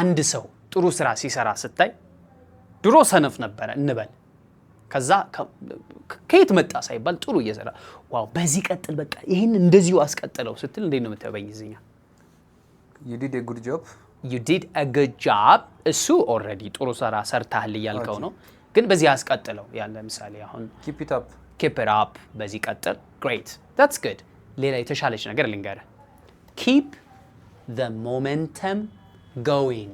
አንድ ሰው ጥሩ ስራ ሲሰራ ስታይ ድሮ ሰነፍ ነበር እንበል ከዛ ከየት መጣ ሳይባል ጥሩ እየሰራ ዋው በዚህ ቀጥል በቃ ይሄን እንደዚሁ አስቀጥለው ስትል እንዴት ነው የምትበይዝኛ you did a good job እሱ already ጥሩ ስራ ሰርታል ይያልከው ነው ግን በዚህ አስቀጥለው ያለ ምሳሌ አሁን keep it up በዚህ ቀጥል great that's good ሌላ የተሻለች ነገር ልንገር keep the momentum going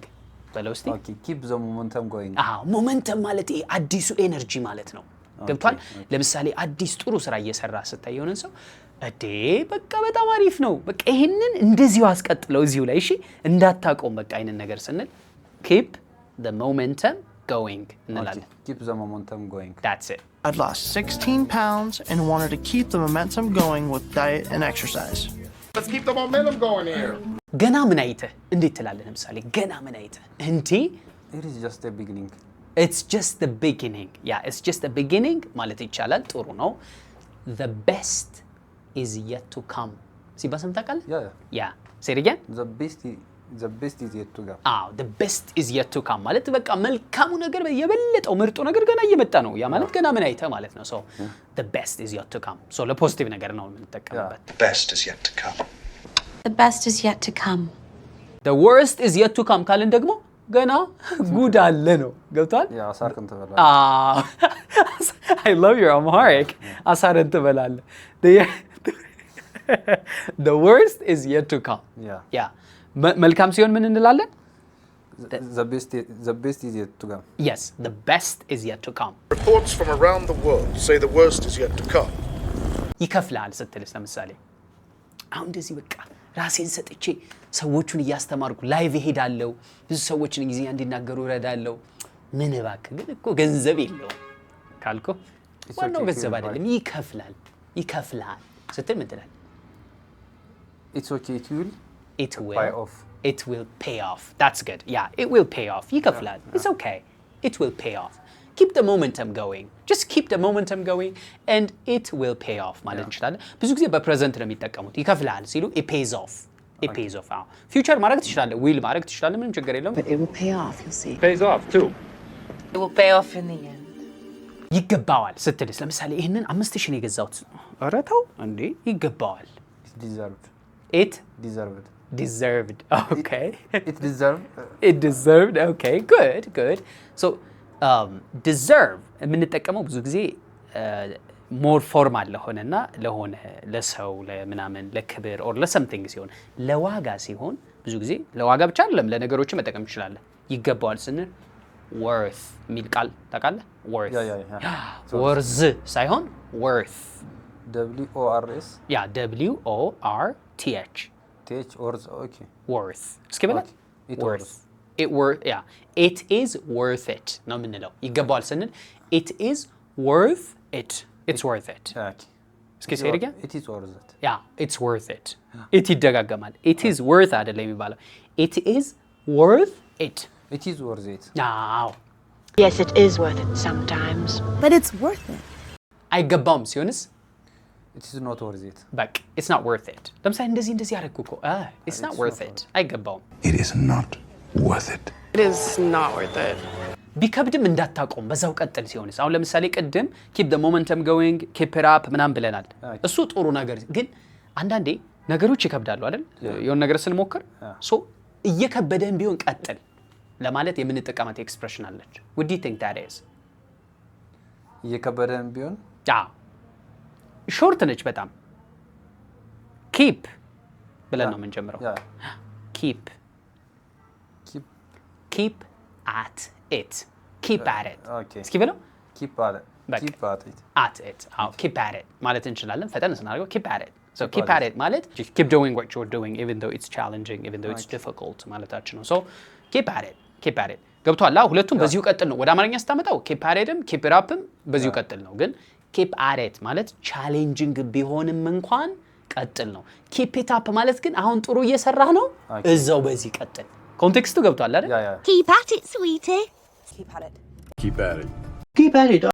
በለውስቲ okay keep the momentum going momentum ማለት አዲሱ ኤነርጂ ማለት ነው ገብቷል ለምሳሌ አዲስ ጥሩ ስራ እየሰራ ስታየውን ሰው አዴ በቃ በጣም አሪፍ ነው በቃ ይሄንን እንደዚሁ አስቀጥለው እዚሁ ላይ እሺ እንዳታቆም በቃ አይነን ነገር ስንል keep the momentum going እንላለን keep the momentum going that's it I'd lost 16 pounds and wanted to keep the momentum going with diet and exercise let's keep the momentum going here ገና ምን አይተህ እንዴት ትላለህ ለምሳሌ ገና ምን አይተህ እንዴ it is just the beginning it's just the beginning it's just the beginning ማለት ይቻላል ጥሩ ነው the best is yet to come ሲባሰም ታውቃለህ yeah say it again the best is yet to come the best is yet to come ማለት በቃ መልካሙ ነገር የበለጠው ምርጡ ነገር ገና እየመጣ ነው ያ ማለት ገና ምን አይተህ ማለት ነው so the best is yet to come so ለፖዚቲቭ ነገር ነው የምንጠቀምበት the best is yet to come the best is yet to come the worst is yet to come ካልን ደግሞ ገና ጉድ አለ ነው ገብቷል አሳርን ትበላለህ I love your Amharic አሳርን ትበላለህ the worst is yet to come yeah መልካም ሲሆን ምን እንላለን the best is yet to come yes the best is yet to come reports from around the world say the worst is yet to come ይከፍላል ስትልስ ለምሳሌ አሁን እንደዚህ በቃ ራሴን ሰጥቼ ሰዎቹን ያስተማርኩ ላይቭ ሄዳለው ብዙ ሰዎችን እንግሊዝኛ እንዲናገሩ ረዳለው ምን እባክህ ግን እኮ ገንዘብ የለው ካልኩ ዋናው ገንዘብ አይደለም ይከፍላል ስትል ምን ትላለህ it's okay it will pay off that's good it will pay off ይከፍላል it's okay it will pay off keep the momentum going just keep the momentum going and it will pay off ማለት እንችላለን ብዙ ጊዜ በፕሬዘንት ነው የሚጠቀሙት ይከፍላል ሲሉ it pays off future ማድረግ ትችላለህ will ማድረግ ትችላለህ ምንም ችግር የለውም but it will pay off you'll see pays off too it will pay off in the end ይገባዋል ስትልስ ለምሳሌ ይሄንን 5000 ነው የገዛሁት አረታው እንዴ ይገባዋል it deserved okay it deserved okay good so deserve የምንጠቀመው ብዙ ጊዜ more formal ለሆነ ለሰው ለምናምን ለክብር or ለሰምቲንግ ሲሆን ለዋጋ ሲሆን ብዙ ጊዜ ለዋጋ ብቻ አይደለም ለነገሮች መጠቀም ይችላል ይገባዋል ስንል worth ሚል ቃል ታውቃለህ worth ሳይሆን worth worth okay worth እስኪ በላ it is worth it ነው ምንለው ይገባዋል ስንል it is worth it it's worth it እስኪ say it again it is worth it it's worth it it ይደጋገማል it is worth አይደለም የሚባለው it is worth it now yes it is worth it sometimes but it's worth it አይገባውም ሲሆንስ it is not worth it በቃ it's not worth it ለምሳሌ እንደዚህ ያደረኩ እኮ it's not worth it አይገባውም it is not worth it it is not worth it ቢከብድም እንዳታቆም በዛው ቀጥል ሲሆንስ አሁን ለምሳሌ ቀድም keep the momentum going keep it up ምናምን ብለናል እሱ ጥሩ ነገር ግን አንዳንዴ ነገሮች ይከብዳሉ አይደል የሆነ ነገር ስንሞክር ሶ እየከበደን ቢሆን ቀጥል ለማለት የምንጠቀማት ኤክስፕሬሽን አለች what do you think that is እየከበደን ቢሆን ሾርት ነች በጣም keep ብለን ነው የምንጀምረው keep at it keep at it እስኪ በለው keep at it keep at it ማለት እንችላለን ፈጠን ስናደርገው keep at it so keep at it ማለት keep doing what you're doing even though it's challenging even though it's difficult ማለታችን ነው so keep at it ገብቷል ሁለቱም በዚሁ ቀጥል ነው ወደ አማርኛ ስታመጣው keep at itም keep it upም በዚሁ ቀጥል ነው ግን keep at it ማለት ቻሌንጂንግ ቢሆንም እንኳን ቀጥል ነው keep it up ማለት ግን አሁን ጥሩ እየሰራህ ነው እዛው በዚህ ቀጥል ኮንቴክስቱ ገብቷል አይደል keep at it sweetie keep at it